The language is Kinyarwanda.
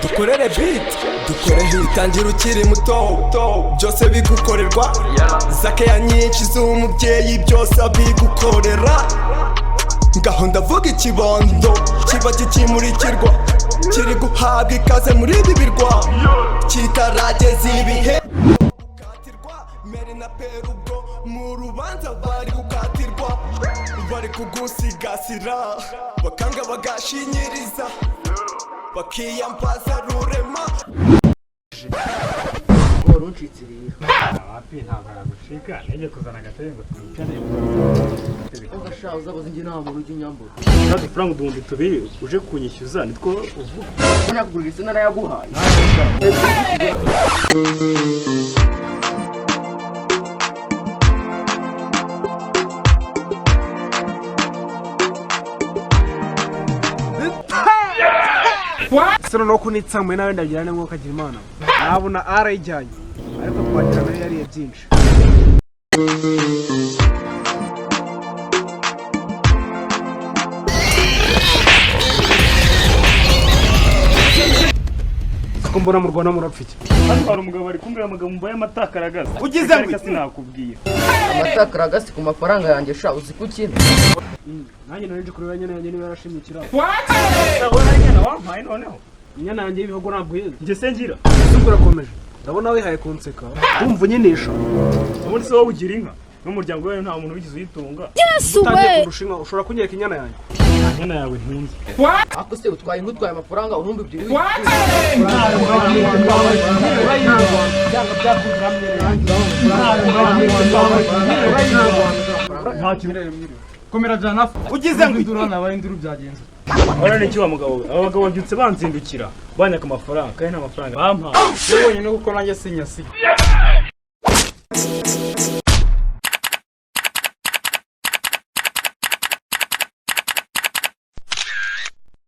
dukorere beat dukore hit tangira ukiri muto byose bigukorerwa zakeya nyinshi z'umubyeyi byose abigukorera ngaho ndavuga ikibondo kiba kikimurikirwa kiri guhabwa ikaze muri ibi birwa kitarageza ibihe gukatirwa mere na perubwo mu rubanza bari gukatirwa bari kugusigasira bakanga bagashinyiriza bakiyambaza rurema uruncitsiriye api ntabwo aragucika nege kuzana agatebe ngo twicare ugashaho uzabaza njye nta muntu ujya unyambura kandi frank ubundi tubiri uje kunyishyuza nitwo uvuga ko nakugurira isi narayaguhaye Sino no kunitsamwe nawe ndagira ne nkoka gira imana nabona arayijyanye ariko kwagira nayo yari byinshi kumbona mu Rwanda murapfike hano hari umugabo ari kumbwira amagambo mbaye amatakaragaza ugize ngo sinakubwira amatakaragasi ku mafaranga yanjye sha uzi kukina nanjye narinje kureba nyene yanjye niba yarashimikira urabona nyana wampaye noneho nyana yanjye ibihogo ntabwo yeze njye sengira urakomeje ndabona wihaye kunseka ndumva unyenesha ubundi se wowe ugira inka n'umuryango wawe nta muntu wigize uyitunga utangiye kurushinga ushobora kunyereka inyana yanjye inyana yawe ntunze ako se utwaye nk'utwaye amafaranga urumva ibyo komera jana ugize ngo idura nabaye induru byagenze urane iki wa mugabo we aba bagabo babyutse banzindukira banyaka amafaranga kandi nta mafaranga bampaye wewe nyine kuko nanjye sinyasi